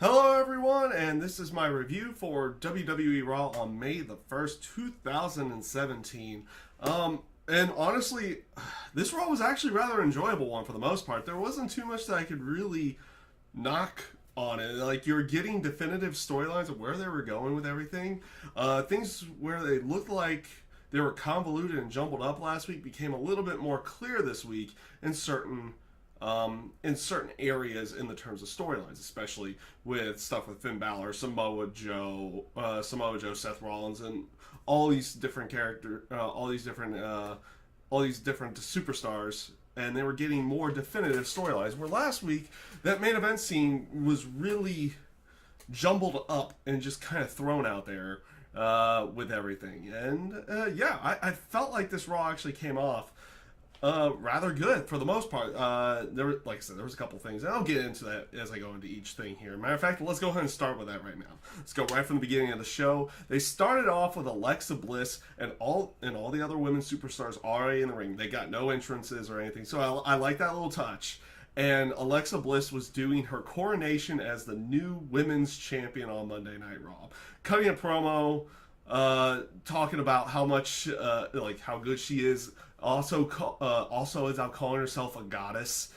Hello, everyone, and this is my review for WWE Raw on May the 1st, 2017. And honestly, this Raw was actually rather enjoyable one for the most part. There wasn't too much that I could really knock on it. Like, you're getting definitive storylines of where they were going with everything. Things where they looked like they were convoluted and jumbled up last week became a little bit more clear this week in certain areas in the terms of storylines, especially with stuff with Finn Balor, Samoa Joe, Seth Rollins, and all these different all these different superstars. And they were getting more definitive storylines. Where last week that main event scene was really jumbled up and just kind of thrown out there with everything. And I felt like this Raw actually came off rather good for the most part. Like I said, there was a couple things, and I'll get into that as I go into each thing here. Matter of fact, let's go ahead and start with that right now. Let's go right from the beginning of the show. They started off with Alexa Bliss and all the other women superstars already in the ring. They got no entrances or anything, so I like that little touch. And Alexa Bliss was doing her coronation as the new women's champion on Monday Night Raw, cutting a promo, talking about how much, how good she is. Also is out calling herself a goddess.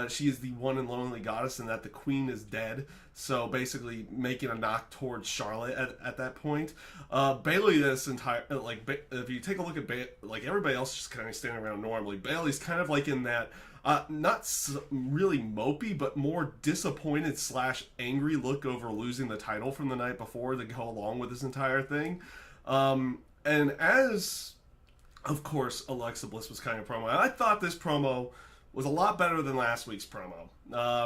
She is the one and only goddess, and that the queen is dead. So basically, making a knock towards Charlotte at that point. Bayley, this entire if you take a look at everybody else, just kind of standing around normally. Bayley's kind of like in that not really mopey, but more disappointed / angry look over losing the title from the night before to go along with this entire thing. And as of course, Alexa Bliss was kind of promo. And I thought this promo was a lot better than last week's promo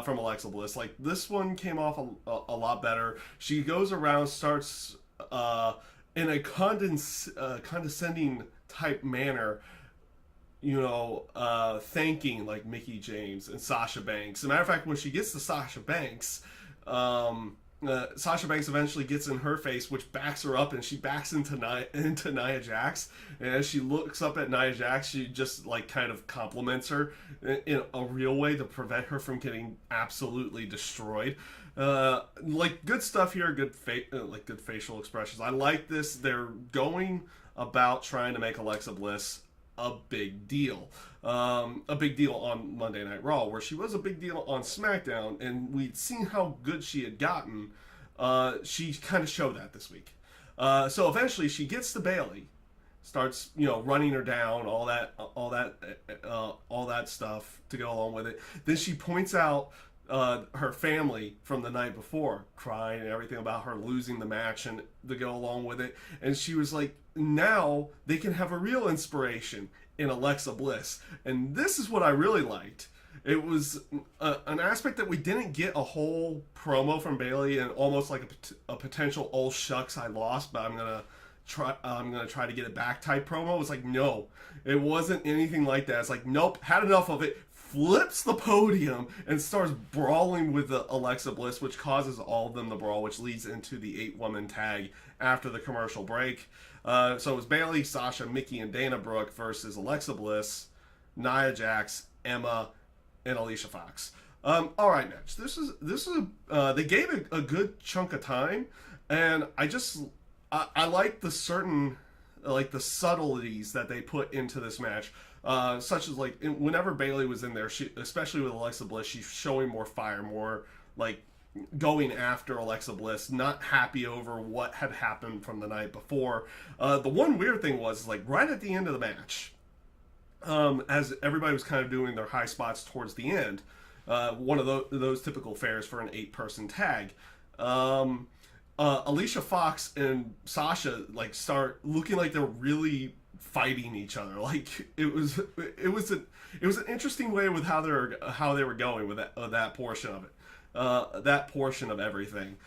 from Alexa Bliss. Like, this one came off a lot better. She goes around, starts in a condescending type manner, thanking, like, Mickie James and Sasha Banks. As a matter of fact, when she gets to Sasha Banks, Sasha Banks eventually gets in her face, which backs her up, and she backs into Nia Jax. And as she looks up at Nia Jax, she just kind of compliments her in a real way to prevent her from getting absolutely destroyed. Good stuff here, good facial expressions. I like this. They're going about trying to make Alexa Bliss a big deal. A big deal on Monday Night Raw, where she was a big deal on SmackDown, and we'd seen how good she had gotten. She kind of showed that this week. So eventually she gets to Bayley, starts running her down, all that stuff to go along with it. Then she points out her family from the night before, crying and everything about her losing the match and to go along with it. And she was like, now they can have a real inspiration in Alexa Bliss. And this is what I really liked. It was an aspect that we didn't get a whole promo from Bayley, and almost like a potential "oh shucks, I lost, but I'm gonna try to get it back" type promo. It was like, no, it wasn't anything like that. It's like, nope, had enough of it. Flips the podium and starts brawling with Alexa Bliss, which causes all of them to brawl, which leads into the 8-woman tag after the commercial break. So it was Bayley, Sasha, Mickie, and Dana Brooke versus Alexa Bliss, Nia Jax, Emma, and Alicia Fox. All right, next. This is they gave a good chunk of time, and I like the the subtleties that they put into this match. Such as whenever Bayley was in there, she, especially with Alexa Bliss, she's showing more fire, more going after Alexa Bliss, not happy over what had happened from the night before. The one weird thing was right at the end of the match, as everybody was kind of doing their high spots towards the end, one of those typical fares for an 8-person tag. Alicia Fox and Sasha start looking like they're really fighting each other. It was an interesting way with how they were going with that portion of it, that portion of everything,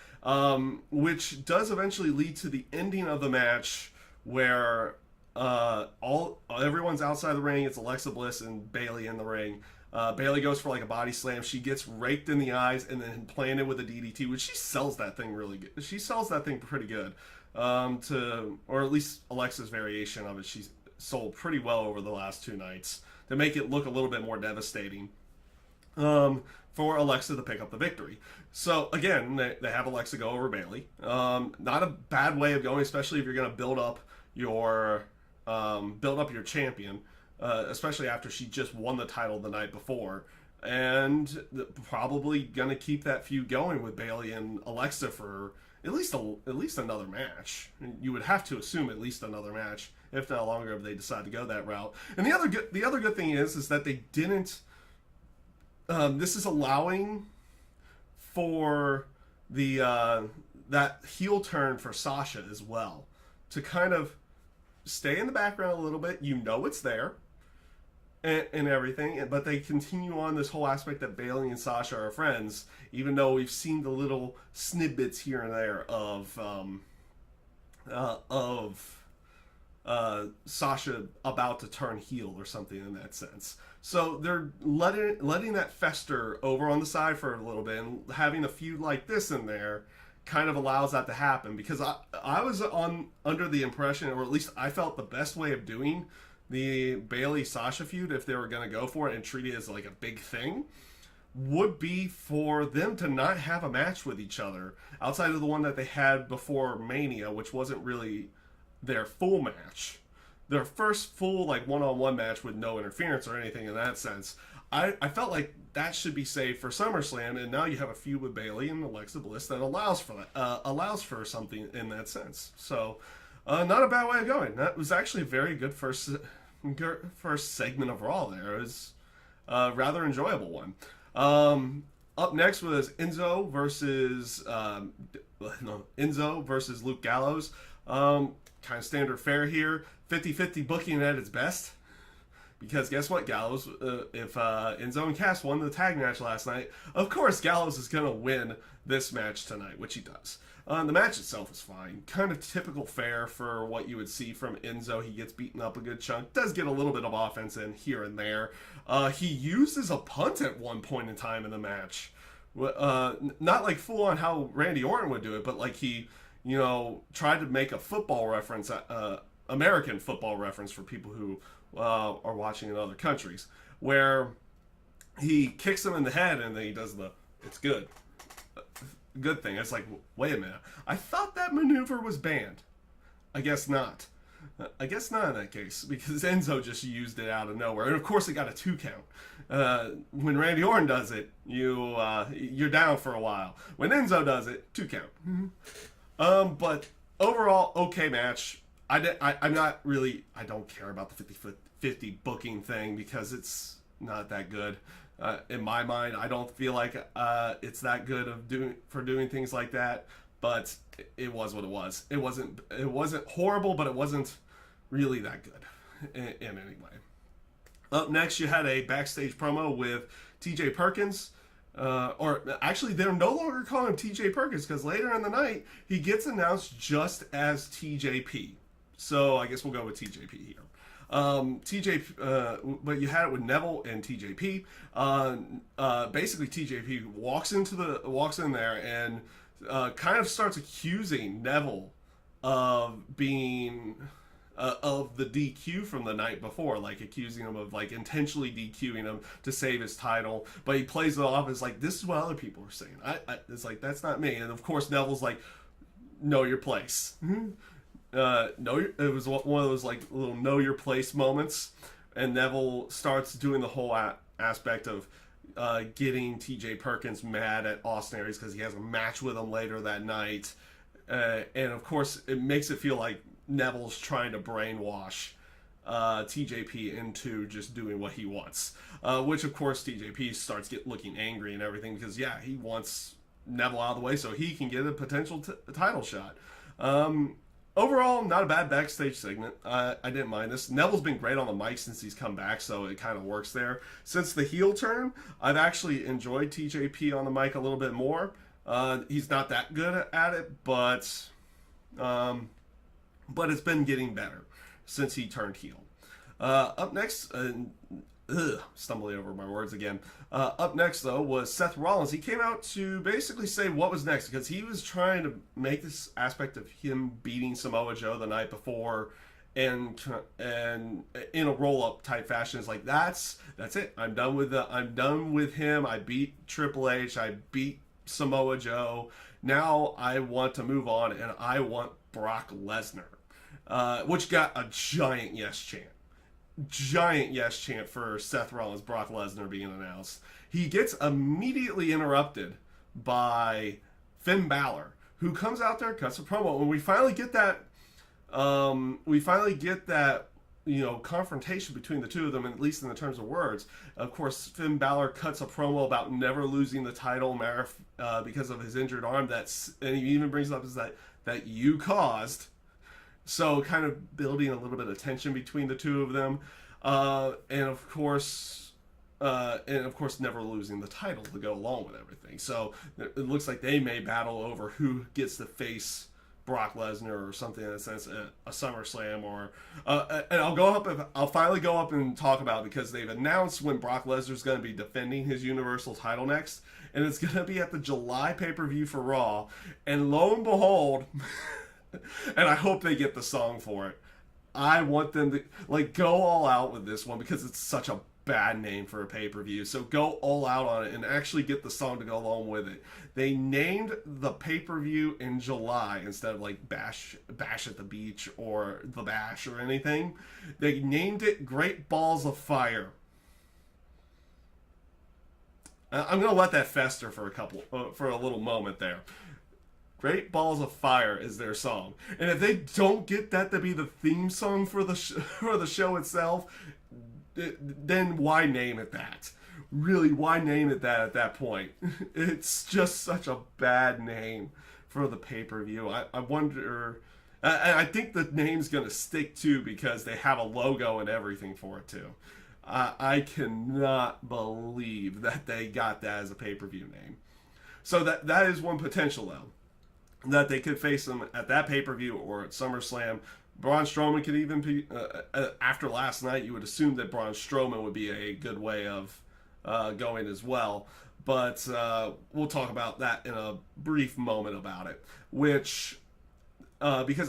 which does eventually lead to the ending of the match, where everyone's outside the ring. It's Alexa Bliss and Bayley in the ring. Bayley goes for a body slam. She gets raked in the eyes and then planted with a DDT, which she sells that thing really good. She sells that thing pretty good. Or at least Alexa's variation of it, she's sold pretty well over the last 2 nights to make it look a little bit more devastating. for Alexa to pick up the victory. So again, they have Alexa go over Bayley. Not a bad way of going, especially if you're going to build up your champion, especially after she just won the title the night before, and probably going to keep that feud going with Bayley and Alexa for at least another match. You would have to assume at least another match, if not longer, if they decide to go that route. And the other good thing is that they didn't. This is allowing for the that heel turn for Sasha as well to kind of stay in the background a little bit. You know it's there and everything, but they continue on this whole aspect that Bayley and Sasha are friends, even though we've seen the little snippets here and there of Sasha about to turn heel or something in that sense. So they're letting that fester over on the side for a little bit, and having a feud like this in there kind of allows that to happen, because I was under the impression, or at least I felt the best way of doing the Bayley Sasha feud, if they were going to go for it and treat it as like a big thing, would be for them to not have a match with each other outside of the one that they had before Mania, which wasn't really their full match. Their first full like one-on-one match with no interference or anything in that sense. I felt like that should be saved for SummerSlam, and now you have a feud with Bayley and Alexa Bliss that allows for something in that sense. So, not a bad way of going. That was actually a very good first segment of Raw. There, it was a rather enjoyable one. Up next was Enzo versus Luke Gallows. Kind of standard fare here. 50-50 booking at its best. Because guess what, Gallows? If Enzo and Cass won the tag match last night, of course Gallows is going to win this match tonight, which he does. The match itself is fine. Kind of typical fare for what you would see from Enzo. He gets beaten up a good chunk. Does get a little bit of offense in here and there. He uses a punt at one point in time in the match. Not like full on how Randy Orton would do it, but like he, tried to make a football reference, American football reference for people who are watching in other countries, where he kicks him in the head and then he does it's good thing. It's like, wait a minute, I thought that maneuver was banned. I guess not in that case, because Enzo just used it out of nowhere, and of course it got a 2 count. When Randy Orton does it, you're down for a while. When Enzo does it, 2 count. But overall, okay match. I'm not really, I don't care about the 50-50 booking thing because it's not that good. In my mind, I don't feel like it's that good for doing things like that, but it was what it was. It wasn't horrible, but it wasn't really that good in any way. Up next, you had a backstage promo with TJ Perkins. Or actually, they're no longer calling him TJ Perkins, because later in the night, he gets announced just as TJP. So I guess we'll go with TJP here. But you had it with Neville and TJP. Basically, TJP walks in there and kind of starts accusing Neville of being of the DQ from the night before, like accusing him of like intentionally DQing him to save his title. But he plays it off as like, this is what other people are saying. It's like, that's not me. And of course, Neville's like, know your place. It was one of those like little know your place moments, and Neville starts doing the whole aspect of getting TJ Perkins mad at Austin Aries because he has a match with him later that night, and of course it makes it feel like Neville's trying to brainwash TJP into just doing what he wants, which of course TJP starts looking angry and everything, because he wants Neville out of the way so he can get a potential title shot. Overall, not a bad backstage segment. I didn't mind this. Neville's been great on the mic since he's come back, so it kind of works there. Since the heel turn, I've actually enjoyed TJP on the mic a little bit more. He's not that good at it, but it's been getting better since he turned heel. Up next, stumbling over my words again. Up next, though, was Seth Rollins. He came out to basically say what was next, because he was trying to make this aspect of him beating Samoa Joe the night before and in a roll up type fashion. It's like that's it. I'm done with him. I beat Triple H. I beat Samoa Joe. Now I want to move on, and I want Brock Lesnar, which got a giant yes chant. Giant yes chant for Seth Rollins, Brock Lesnar being announced. He gets immediately interrupted by Finn Balor, who comes out there, cuts a promo, and we finally get that. Confrontation between the two of them, at least in the terms of words. Of course, Finn Balor cuts a promo about never losing the title because of his injured arm. And he even brings up is that you caused. So kind of building a little bit of tension between the two of them, and of course, never losing the title to go along with everything. So it looks like they may battle over who gets to face Brock Lesnar or something in a sense, a SummerSlam, or and I'll finally go up and talk about it because they've announced when Brock Lesnar's going to be defending his Universal title next, and it's going to be at the July pay-per-view for Raw, and lo and behold. And I hope they get the song for it. I want them to go all out with this one because it's such a bad name for a pay-per-view. So go all out on it and actually get the song to go along with it. They named the pay-per-view in July instead of Bash at the Beach or The Bash or anything. They named it Great Balls of Fire. I'm going to let that fester for a little moment there. Great Balls of Fire is their song, and if they don't get that to be the theme song for the for the show itself, then why name it that? Really, why name it that at that point? It's just such a bad name for the pay-per-view. I wonder, and I think the name's gonna stick too because they have a logo and everything for it too. I cannot believe that they got that as a pay-per-view name. So that is one potential though. That they could face them at that pay-per-view or at SummerSlam. Braun Strowman could even be, after last night, you would assume that Braun Strowman would be a good way of going as well. But we'll talk about that in a brief moment about it. Because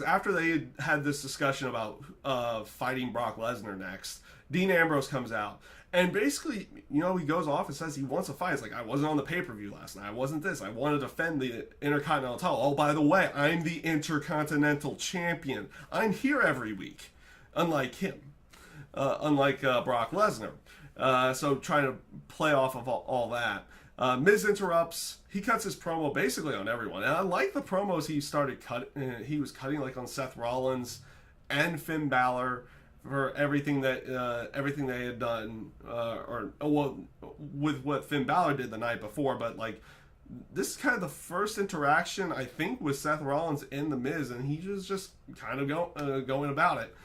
after they had this discussion about fighting Brock Lesnar next, Dean Ambrose comes out. And basically, he goes off and says he wants a fight. It's like, I wasn't on the pay-per-view last night. I wasn't this. I want to defend the Intercontinental title. Oh, by the way, I'm the Intercontinental Champion. I'm here every week. Unlike him. Unlike Brock Lesnar. So trying to play off of all that. Miz interrupts. He cuts his promo basically on everyone. And I like the promos he was cutting on Seth Rollins and Finn Balor. For everything they had done, with what Finn Balor did the night before, but this is kind of the first interaction I think with Seth Rollins and the Miz, and he was just kind of going about it,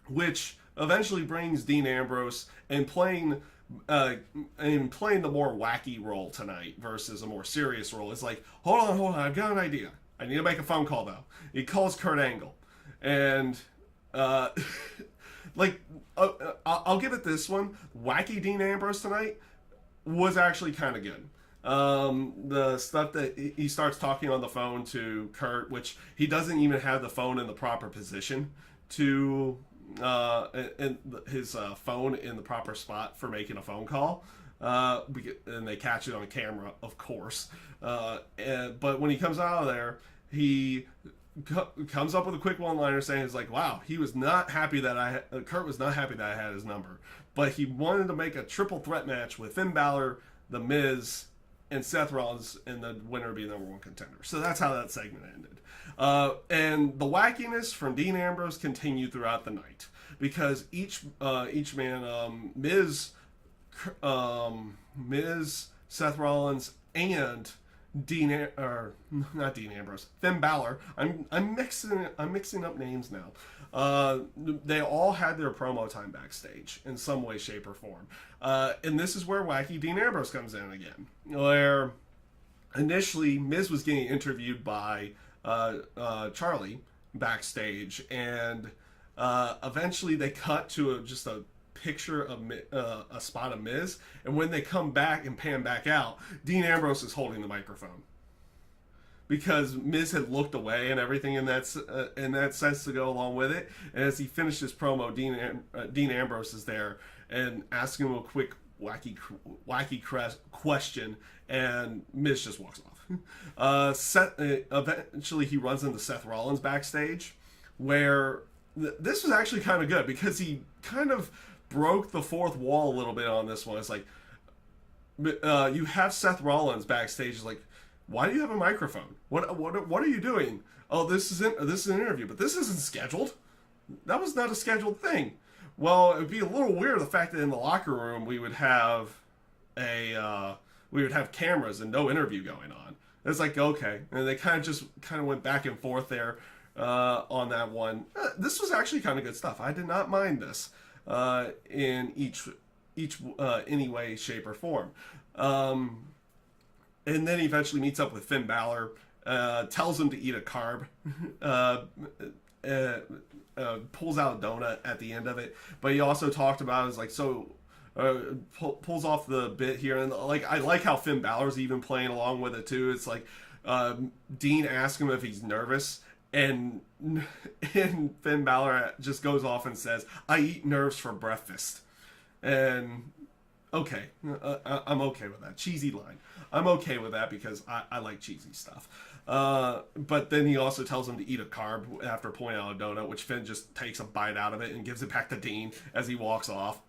which eventually brings Dean Ambrose and playing the more wacky role tonight versus a more serious role. It's like, hold on, I've got an idea. I need to make a phone call though. He calls Kurt Angle, and. I'll give it this one. Wacky Dean Ambrose tonight was actually kind of good. The stuff that he starts talking on the phone to Kurt, which he doesn't even have the phone in the proper position to his phone in the proper spot for making a phone call. And they catch it on camera, of course. But when he comes out of there, he comes up with a quick one-liner saying it's like, wow, he was not happy that Kurt was not happy that I had his number, but he wanted to make a triple threat match with Finn Balor, The Miz, and Seth Rollins, and the winner be the number one contender. So that's how that segment ended. And the wackiness from Dean Ambrose continued throughout the night because each man, Miz, Seth Rollins, and not Dean Ambrose, Finn Balor. I'm mixing up names now. They all had their promo time backstage in some way, shape, or form. And this is where wacky Dean Ambrose comes in again, where initially Miz was getting interviewed by Charlie backstage, and eventually they cut to just a picture of a spot of Miz, and when they come back and pan back out, Dean Ambrose is holding the microphone. because Miz had looked away and everything in that sense to go along with it. And as he finished his promo, Dean Ambrose is there and asking him a quick wacky question, and Miz just walks off. Eventually he runs into Seth Rollins backstage, where this was actually kind of good because he kind of broke the fourth wall a little bit on this one. It's like, you have Seth Rollins backstage. It's like, why do you have a microphone? What are you doing? Oh, this is an interview, but this isn't scheduled. That was not a scheduled thing. Well, it would be a little weird the fact that in the locker room we would have cameras and no interview going on. It's like, okay, and they kind of went back and forth there on that one. This was actually kind of good stuff. I did not mind this in any way, shape, or form. And then he eventually meets up with Finn Balor, tells him to eat a carb, pulls out a donut at the end of it. But he also talked about it, like, pulls off the bit here, and like I like how Finn Balor's even playing along with it too. It's like Dean asks him if he's nervous, and Finn Balor just goes off and says, "I eat nerves for breakfast," and okay, I'm okay with that cheesy line. I'm okay with that because I like cheesy stuff. But then he also tells him to eat a carb after pulling out a donut, which Finn just takes a bite out of it and gives it back to Dean as he walks off.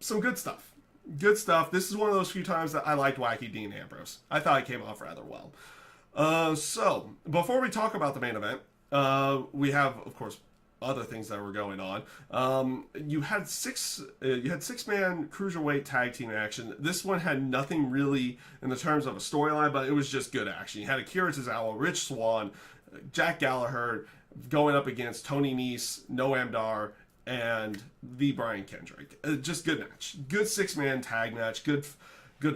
Some good stuff. Good stuff. This is one of those few times that I liked wacky Dean Ambrose. I thought he came off rather well. So, before we talk about the main event, we have, of course, other things that were going on. You had six-man cruiserweight tag team action. This one had nothing really in the terms of a storyline, but it was just good action. You had Akira Tozawa, Rich Swann, Jack Gallagher going up against Tony Nese, Noam Dar, and the Brian Kendrick. Just good match. Good six-man tag match. Good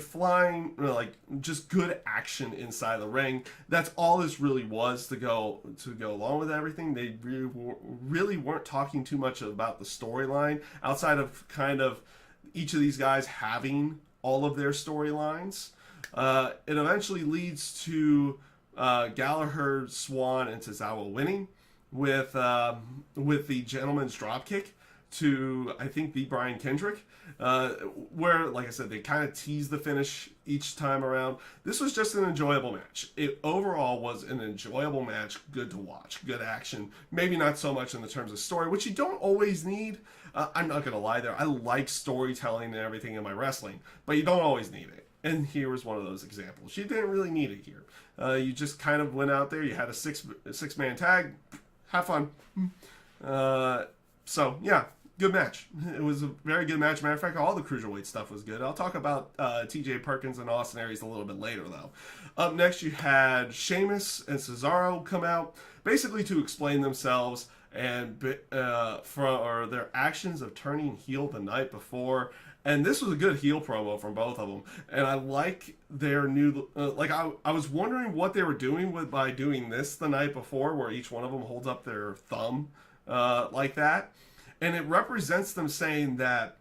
flying, like just good action inside the ring. That's all this really was to go along with everything. They really weren't talking too much about the storyline outside of kind of each of these guys having all of their storylines. It eventually leads to Gallagher, Swan, and Tozawa winning with the gentleman's dropkick to, I think, the Brian Kendrick, where, like I said, they kind of tease the finish each time around. This was just an enjoyable match. It overall was an enjoyable match, good to watch, good action. Maybe not so much in the terms of story, which you don't always need. I'm not going to lie there. I like storytelling and everything in my wrestling, but you don't always need it. And here was one of those examples. You didn't really need it here. You just kind of went out there. You had a six-man tag. Have fun. So, yeah. Good match. It was a very good match. Matter of fact, all the cruiserweight stuff was good. I'll talk about TJ Perkins and Austin Aries a little bit later, though. Up next, you had Sheamus and Cesaro come out, basically to explain themselves and for their actions of turning heel the night before. And this was a good heel promo from both of them. And I like their new... I was wondering what they were doing by doing this the night before, where each one of them holds up their thumb like that. And it represents them saying that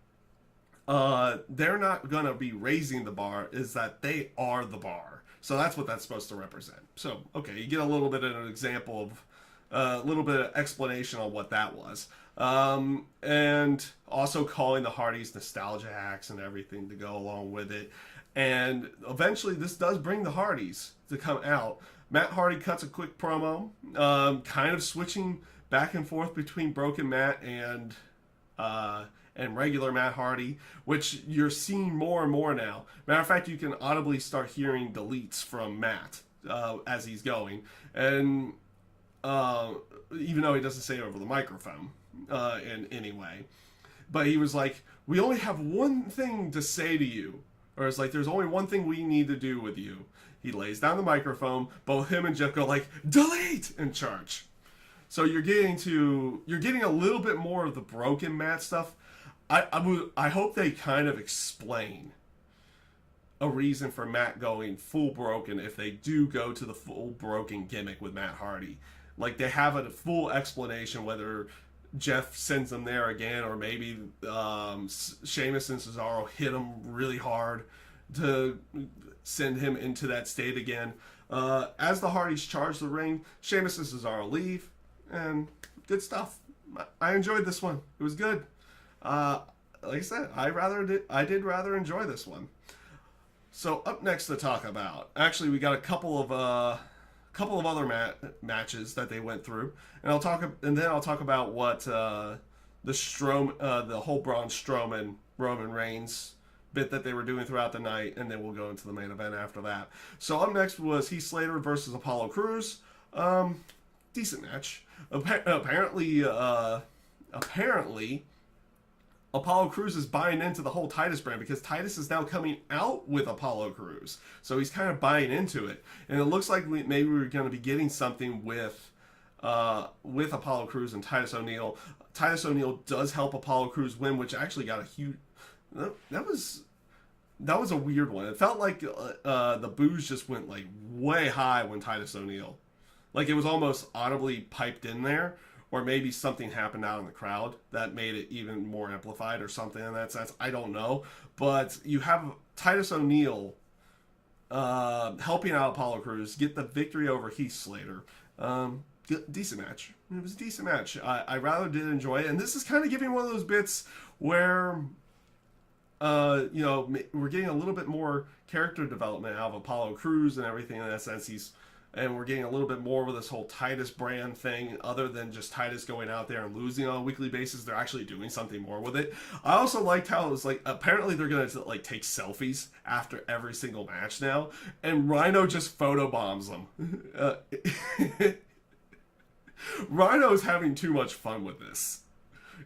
they're not going to be raising the bar, is that they are the bar. So that's what that's supposed to represent. So, okay, you get a little bit of an example of, a little bit of explanation on what that was. And also calling the Hardys nostalgia hacks and everything to go along with it. And eventually this does bring the Hardys to come out. Matt Hardy cuts a quick promo, kind of switching back and forth between Broken Matt and regular Matt Hardy, which you're seeing more and more now. Matter of fact, you can audibly start hearing deletes from Matt as he's going, and even though he doesn't say it over the microphone in any way. But he was like, "We only have one thing to say to you," or it's like, "There's only one thing we need to do with you." He lays down the microphone. Both him and Jeff go like, "Delete!" and charge. So you're getting a little bit more of the Broken Matt stuff. I hope they kind of explain a reason for Matt going full broken if they do go to the full broken gimmick with Matt Hardy. Like, they have a full explanation, whether Jeff sends them there again, or maybe Sheamus and Cesaro hit him really hard to send him into that state again. As the Hardys charge the ring, Sheamus and Cesaro leave, and good stuff. I enjoyed this one. It was good. Like I said, I did rather enjoy this one. So up next to talk about, actually, we got a couple of other matches that they went through, and then I'll talk about what the whole Braun Strowman Roman Reigns bit that they were doing throughout the night, and then we'll go into the main event after that. So up next was Heath Slater versus Apollo Crews. Decent match. Apparently, Apollo Crews is buying into the whole Titus brand because Titus is now coming out with Apollo Crews. So he's kind of buying into it. And it looks like maybe we're going to be getting something with Apollo Crews and Titus O'Neil. Titus O'Neil does help Apollo Crews win, which actually got a huge... That was a weird one. It felt like the boos just went like way high when Titus O'Neil... Like it was almost audibly piped in there. Or maybe something happened out in the crowd that made it even more amplified or something in that sense. I don't know. But you have Titus O'Neil helping out Apollo Crews get the victory over Heath Slater. Decent match. It was a decent match. I rather did enjoy it. And this is kind of giving one of those bits where, we're getting a little bit more character development out of Apollo Crews and everything in that sense. And we're getting a little bit more with this whole Titus brand thing, other than just Titus going out there and losing on a weekly basis. They're actually doing something more with it. I also liked how it was like, apparently they're going to like take selfies after every single match now, and Rhino just photobombs them. Rhino's having too much fun with this.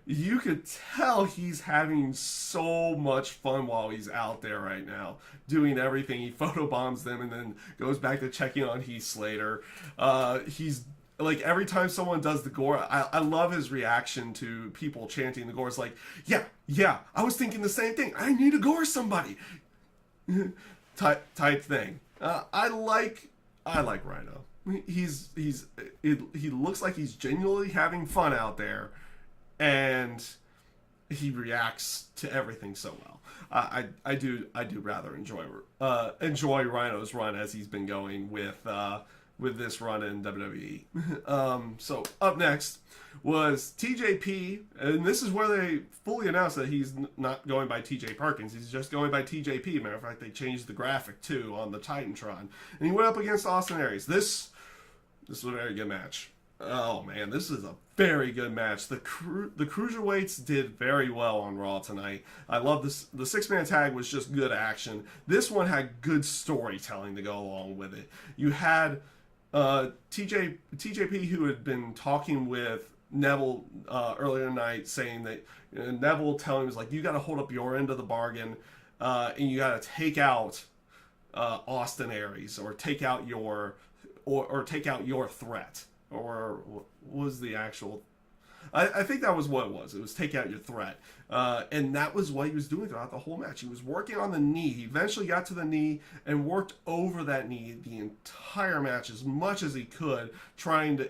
You could tell he's having so much fun while he's out there right now, doing everything. He photobombs them and then goes back to checking on Heath Slater. He's like, every time someone does the gore, I love his reaction to people chanting the gore. It's like, yeah, I was thinking the same thing. I need to gore somebody. type thing. I like Rhino. He looks like he's genuinely having fun out there. And he reacts to everything so well. I do rather enjoy Rhino's run as he's been going with this run in WWE. So up next was TJP, and this is where they fully announced that he's not going by TJ Perkins. He's just going by TJP. Matter of fact, they changed the graphic too on the Titantron, and he went up against Austin Aries. This was a very good match. Oh man, this is a very good match. The cruiserweights did very well on Raw tonight. I love this. The 6-man tag was just good action. This one had good storytelling to go along with it. You had TJP, who had been talking with Neville earlier tonight, saying that Neville telling him, was like, you got to hold up your end of the bargain, and you got to take out Austin Aries, or take out your threat. Or what was the actual... I think that was what it was. It was take out your threat. And that was what he was doing throughout the whole match. He was working on the knee. He eventually got to the knee and worked over that knee the entire match as much as he could, trying to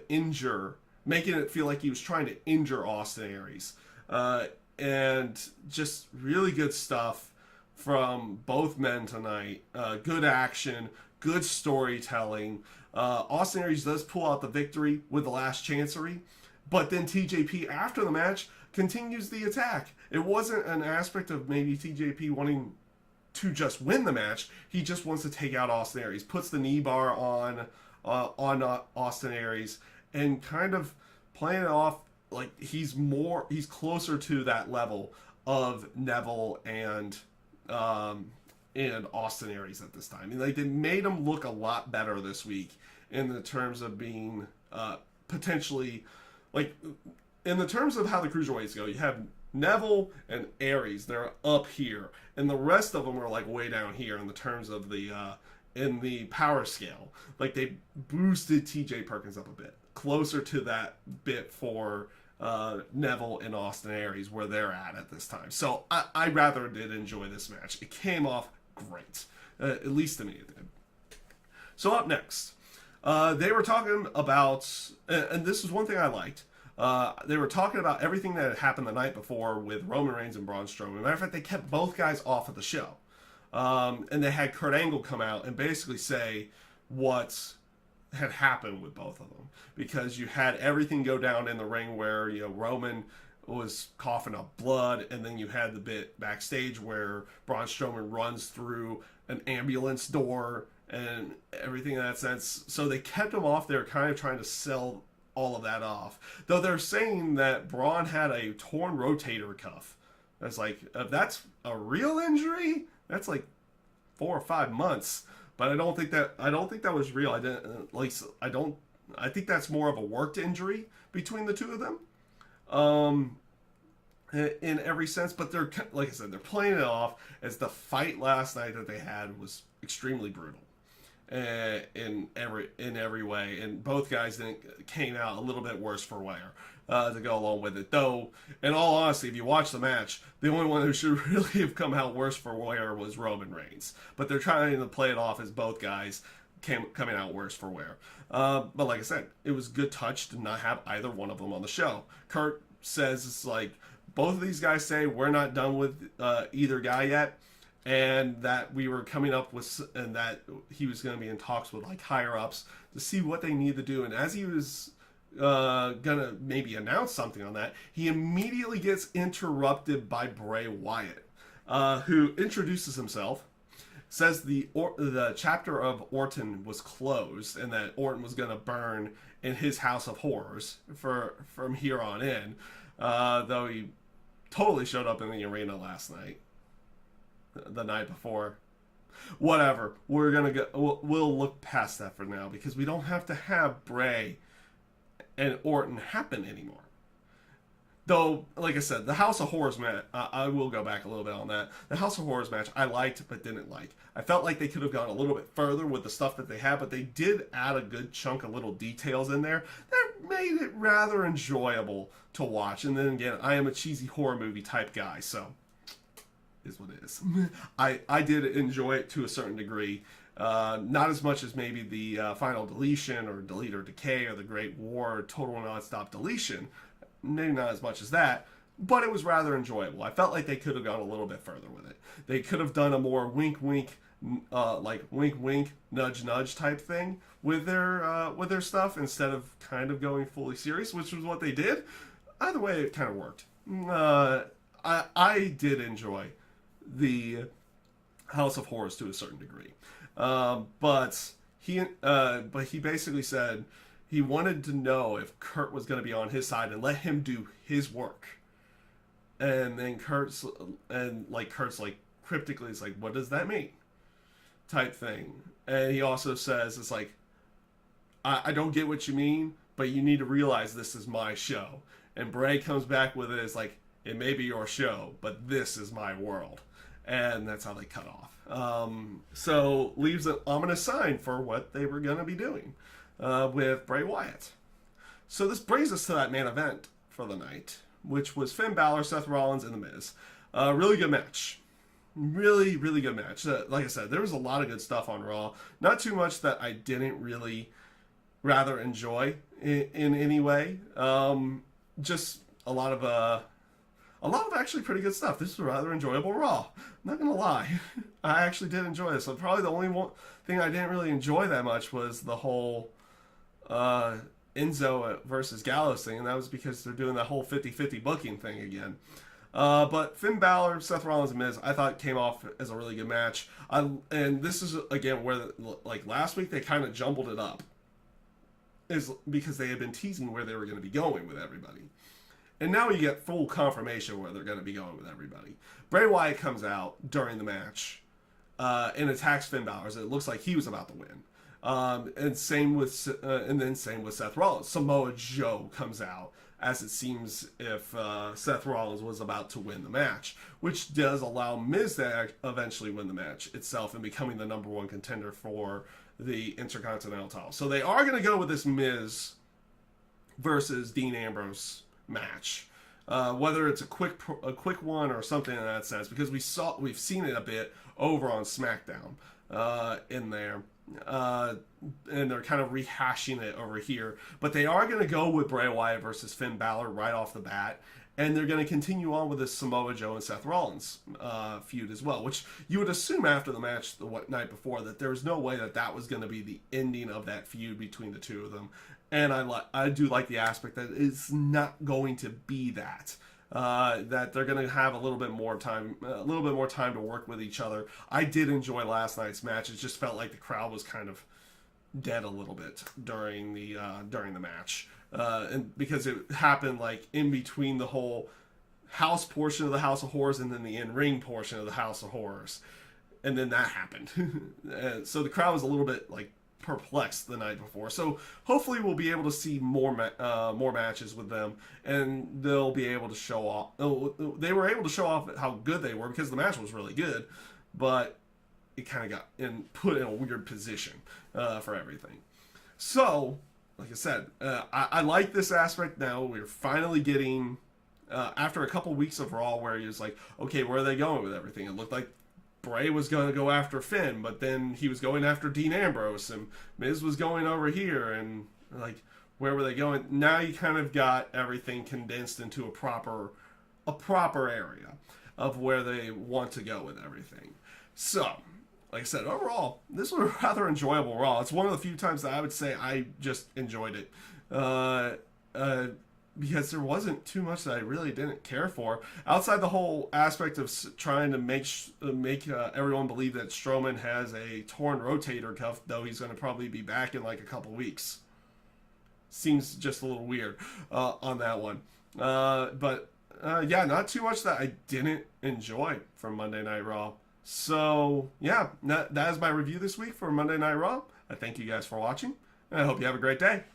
making it feel like he was trying to injure Austin Aries. And just really good stuff from both men tonight. Good action, good storytelling. Austin Aries does pull out the victory with the last chancery, but then TJP after the match continues the attack. It wasn't an aspect of maybe TJP wanting to just win the match. He just wants to take out Austin Aries, puts the knee bar on Austin Aries, and kind of playing it off like he's closer to that level of Neville and Austin Aries at this time. I mean, like, they made him look a lot better this week in the terms of being potentially, like, in the terms of how the cruiserweights go. You have Neville and Aries, they're up here, and the rest of them are like way down here in the terms of the in the power scale. Like, they boosted TJ Perkins up a bit, closer to that bit for Neville and Austin Aries, where they're at this time. So I rather did enjoy this match. It came off great, at least to me it did. So up next, they were talking about, and this is one thing I liked, they were talking about everything that had happened the night before with Roman Reigns and Braun Strowman. Matter of fact, they kept both guys off of the show. And they had Kurt Angle come out and basically say, what had happened with both of them, because you had everything go down in the ring where, you know, Roman was coughing up blood, and then you had the bit backstage where Braun Strowman runs through an ambulance door and everything in that sense. So they kept him off there, kind of trying to sell all of that off. Though they're saying that Braun had a torn rotator cuff. That's like, if that's a real injury, that's like 4 or 5 months. But I don't think that was real. I think that's more of a worked injury between the two of them. In every sense, but they're, like I said, they're playing it off as the fight last night that they had was extremely brutal, in every way, and both guys then came out a little bit worse for wear, to go along with it. Though, in all honesty, if you watch the match, the only one who should really have come out worse for wear was Roman Reigns. But they're trying to play it off as both guys coming out worse for wear. But like I said, it was good touch to not have either one of them on the show. Kurt says it's like, both of these guys say we're not done with either guy yet, and that we were coming up with, and that he was going to be in talks with like higher ups to see what they need to do. And as he was gonna maybe announce something on that, he immediately gets interrupted by Bray Wyatt, who introduces himself, says the chapter of Orton was closed, and that Orton was going to burn in his house of horrors from here on in. Though he totally showed up in the arena last night, the night before. Whatever. We'll look past that for now, because we don't have to have Bray and Orton happen anymore. Though, like I said, the House of Horrors match, I will go back a little bit on that. The House of Horrors match I liked but didn't like. I felt like they could have gone a little bit further with the stuff that they had, but they did add a good chunk of little details in there that made it rather enjoyable to watch. And then again, I am a cheesy horror movie type guy, so is what it is. I did enjoy it to a certain degree. Not as much as maybe the Final Deletion or Delete or Decay or the Great War or Total Nonstop Deletion. Maybe not as much as that, but it was rather enjoyable. I felt like they could have gone a little bit further with it. They could have done a more wink wink, like wink wink, nudge nudge type thing with their stuff, instead of kind of going fully serious, which was what they did. Either way, it kind of worked. I did enjoy the House of Horrors to a certain degree, but he basically said he wanted to know if Kurt was going to be on his side and let him do his work. And then Kurt's like cryptically is like, what does that mean? Type thing. And he also says, it's like, I don't get what you mean, but you need to realize this is my show. And Bray comes back with it as like, it may be your show, but this is my world. And that's how they cut off. So leaves an ominous sign for what they were going to be doing with Bray Wyatt. So this brings us to that main event for the night, which was Finn Balor, Seth Rollins, and The Miz. Really good match. Really, really good match. Like I said, there was a lot of good stuff on Raw. Not too much that I didn't really rather enjoy in any way. Just a lot of actually pretty good stuff. This was a rather enjoyable Raw. I'm not gonna lie, I actually did enjoy this. So probably the only one thing I didn't really enjoy that much was the whole Enzo versus Gallows thing, and that was because they're doing that whole 50-50 booking thing again. But Finn Balor, Seth Rollins, and Miz, I thought came off as a really good match. And this is, again, where, like last week, they kind of jumbled it up. Is because they had been teasing where they were going to be going with everybody. And now you get full confirmation where they're going to be going with everybody. Bray Wyatt comes out during the match and attacks Finn Balor. It looks like he was about to win. And then same with Seth Rollins. Samoa Joe comes out, as it seems if Seth Rollins was about to win the match, which does allow Miz to eventually win the match itself and becoming the number one contender for the Intercontinental title. So they are going to go with this Miz versus Dean Ambrose match, whether it's a quick one or something in that sense, because we've seen it a bit over on SmackDown in there. And they're kind of rehashing it over here, but they are going to go with Bray Wyatt versus Finn Balor right off the bat, And they're going to continue on with this Samoa Joe and Seth Rollins feud as well, which you would assume after the match the night before that there was no way that that was going to be the ending of that feud between the two of them. And I do like the aspect that it's not going to be that. That they're going to have a little bit more time to work with each other. I did enjoy last night's match. It just felt like the crowd was kind of dead a little bit during the match. And because it happened like in between the whole house portion of the House of Horrors and then the in-ring portion of the House of Horrors, and then that happened. So the crowd was a little bit like perplexed the night before. So hopefully we'll be able to see more matches with them, and they'll be able to show off. They were able to show off how good they were because the match was really good, but it kind of got put in a weird position for everything. So. Like I said, I like this aspect now. We're finally getting, after a couple weeks of Raw where he was like, okay, where are they going with everything? It looked like Bray was going to go after Finn, but then he was going after Dean Ambrose, and Miz was going over here, and like, where were they going? Now you kind of got everything condensed into a proper area of where they want to go with everything. So, like I said, overall, this was a rather enjoyable Raw. It's one of the few times that I would say I just enjoyed it. Because there wasn't too much that I really didn't care for. Outside the whole aspect of trying to make everyone believe that Strowman has a torn rotator cuff, though he's going to probably be back in like a couple weeks. Seems just a little weird on that one. But not too much that I didn't enjoy from Monday Night Raw. So, yeah, that is my review this week for Monday Night Raw. I thank you guys for watching, and I hope you have a great day.